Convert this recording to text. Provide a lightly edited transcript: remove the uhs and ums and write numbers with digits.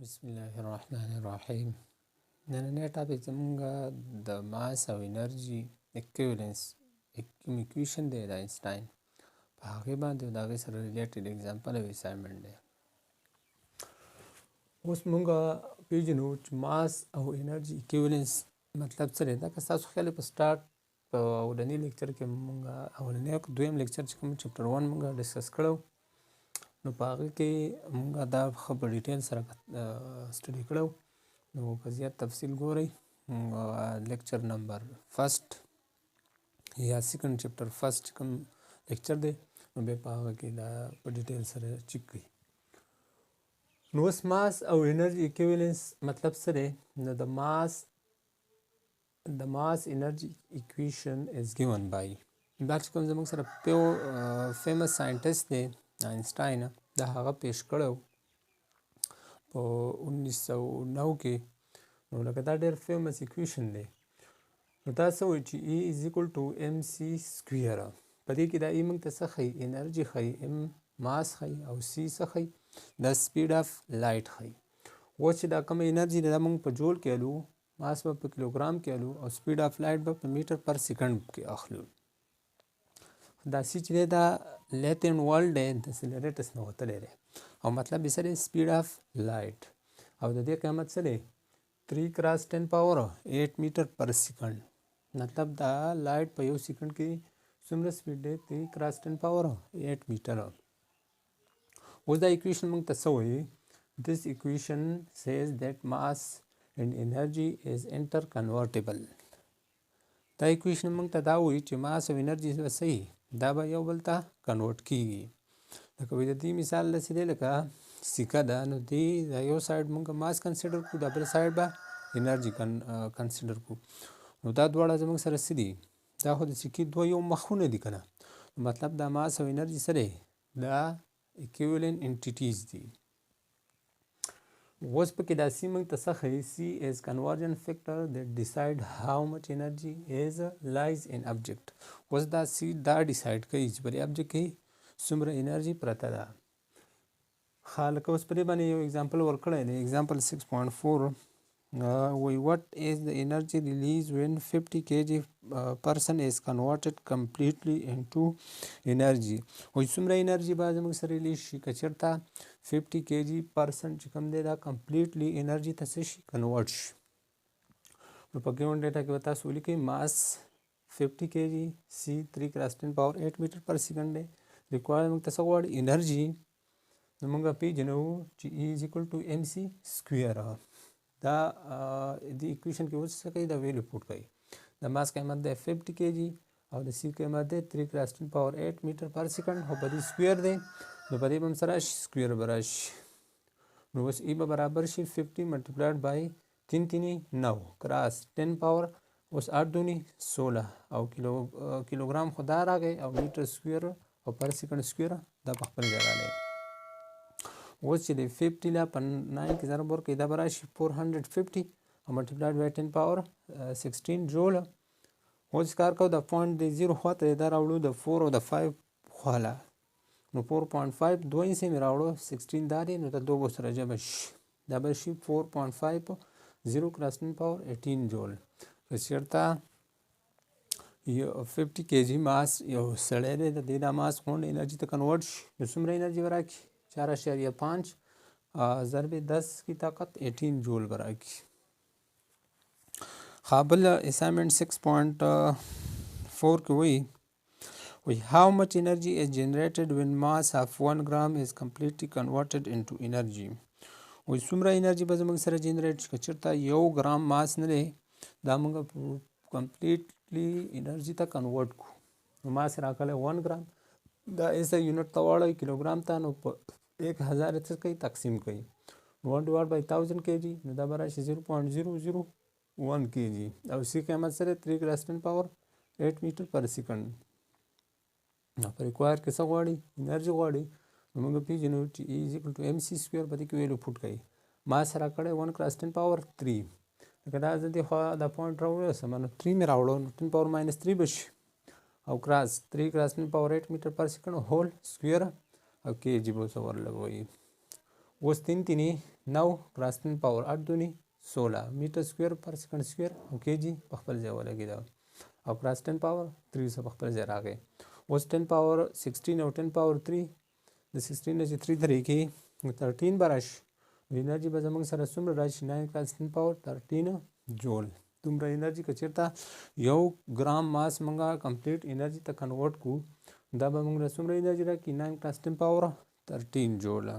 بسم الله الرحمن الرحیم. نننی ټاپک زمونږ د ماس او انرژي equivalence کوم equation دی د einstein په هغې باندې او د هغې سره related example او assignment دی. اوس مونږ پیژنو چې ماس او انرژي equivalence مطلب څه دی. دا که ستاسو خیال په سټارټ په اولني لیکچر کې مونږ اولنی دویم لیکچر چې کوم چپټر 1 مونږ ډسکس کړو نو په هغې کې مونږ دا ښه په ډیټیل سره سټډي کړو. نو په زیات تفصیل ګورئ لیکچر نمبر فرست یا سیکنډ چپټر فرست کوم لیکچر دی نو بیا په هغه کې دا په ډیټیل سره چیک کړئ. نو اوس ماس او انرژي اکویولنس مطلب څه دی. نو د ماس انرژي اکویشن از ګیون بای دا چې کوم زموږ سره فیمس ساینټسټ دی einstein دا هغه پیش کړو په 1909 کې. نو لکه دا ډېر فیمس اکویشن دی. نو دا څه وایي چې E is equal to mc سکویر. په دې کې دا E موږ ته څه ښیي؟ انرژي ښیي، M ماس ښیي او C څه ښیي؟ دا سپیډ آف لایټ ښیي. اوس چې دا کومه انرژي ده دا موږ په جول کې الو، ماس به په کیلوګرام کې الو او سپیډ آف لایټ به په میټر پر سیکنډ کې اخلو. دا سی چې دی دا لیتن ورلډ دی د سیلریټس نه وتلی دی او مطلب یې څه دی؟ سپیډ آف لایټ او د دې قیمت څه دی؟ 3 کراس 10 پاور 8 میټر پر سیکنډ. مطلب دا لایټ په یو سیکنډ کې څومره سپیډ دی؟ 3 کراس 10 پاور 8 میټر. اوس دا اکویشن موږ ته څه وایي؟ This equation says that mass and energy is interconvertible. دا اکویشن موږ ته دا وایي چې ماس او انرژي به صحیح دا به یو بل ته کنورټ کیږي. لکه د دې مثال داسې دی لکه سکه ده، نو دې دا یو سایډ موږ ماس کنسیډر کړو، دا بل سایډ به انرژي کنسیډر کړو. نو دا دواړه زموږ سره څه دي؟ دا خو د سکې دوه یو مخونه دي که نه. مطلب دا ماس او انرژي څه دی؟ دا equivalent entities دي. اوس پکې دا C موږ ته څه ښیي؟ C is conversion factor that decide how much energy is lies in object. اوس دا C دا ډیسایډ کوي چې په دې object کې څومره انرژي پرته ده. ښه لکه اوس په دې باندې یو اگزامپل ورکړی دی. اگزامپل 6.4 وایي what is the energy released when 50 kg person is converted completely into energy. وایي څومره انرژي به زموږ سره ریلیز شي که چېرته 50 kg person چې کوم دی دا کمپلیټلی انرژي ته څه شي؟ کنورټ شي. نو په ګیون ډیټا کې به تاسو ولیکئ ماس 50 kg C 3 کراس 10 پاور 8 میټر پر سیکنډ دی. ریکوایر موږ ته څه غواړي؟ انرژي. نو موږ پیژنو چې E is equal to mc سکویر. دا د اکویشن کې اوس څه کوي؟ دا ویلیو پوټ کوي. د ماس قیمت دی 50 kg او د سی قیمت دی 3 کراس 10 پاور 8 میټر پر سیکنډ او په دې سکویر دی. نو په دې به هم څه راشي؟ سکویر به راشي. نو اوس E به برابر شي 50 ملټیپلایډ بای 3 تینی 9 کراس 10 پاور اوس 8 دونی 16 او کیلوګرام خو دا راغی او میټر سکویر او پر سیکنډ سکویر دا په خپل ځای راغلی. اوس چې د 50 لا په 9 کې ضرب ورکړئ دا به راشي 450 او ملټیپلایډ بای 10 پاور 16 جول. اوس کار کوو د پوینټ د 0 خواته دا راوړو د 4 او د 5 خواله. نو 4.5 دوه انسې مې راوړو 16 دا دی. نو د دوه سره جمع شي دا به شي 4.5 0 کراس 10 پاور 18 جول. که چېرته 50 kg ماس یو سړی دی د دې دا ماس غونډ انرژي ته کنورټ شي نو څومره انرژي به راکړي؟ 4.5 ضرب 10 کی طاقت 18 جول به راکړي. ښه بل اسایمنټ 6.4 کې وایي how much energy is generated when mass of 1 gram is completely converted into energy. وایي څومره انرژي به زموږ سره جنریټ شي که چېرته 1 ګرام ماس نه دی دا موږ کمپلیټلی انرژي ته کنورټ کړو. نو ماس راکلی 1 ګرام دا ایسه یونټ ته واړوئ کیلوګرام ته نو په 1000 څه کوي؟ تقسیم کوي. 1 ډیوایډ بای 1000 kg نو دا به راشي 0.001 kg او سی قیمت سره 3 کراس 10 پاور 8 میټر پر سیکنډ. نو په ریکوایر کې څه غواړي؟ انرژي غواړي. نو موږ پیژنو چې E is equal to mc سکویر په دې کې ویلیو پوټ کوي. ماس راکړی 1 کراس 10 پاور 3 لکه دا زه دې خوا دا پوینټ راوړسم نو 3 مې راوړو نو 10 پاور ماینس 3 به شي او کراس 3 کراس 10 پاور 8 میټر پر سیکنډ هول سکویر او kg به ورسره ورلګوئ. اوس 9 کراس 10 پاور 8 دونی 16 میټر سکویر پر سیکنډ سکویر او کېجی په خپل ځای ولګېده او کراس 10 پاور 300 په خپل ځای راغی. اوس 10 پاور 16 او 10 پاور 3 د 16 نه چې 3 درې کې 13 به راشي نو انرژي به زموږ سره څومره راشي 9 کراس 10 پاور 13 جول. دومره انرژي که چېرته یو ګرام ماس موږ کمپلیټ انرژي ته کنورټ کړو دا به موږ له څومره انرژي راکړي 9 کراس 10 پاور 13 جوله.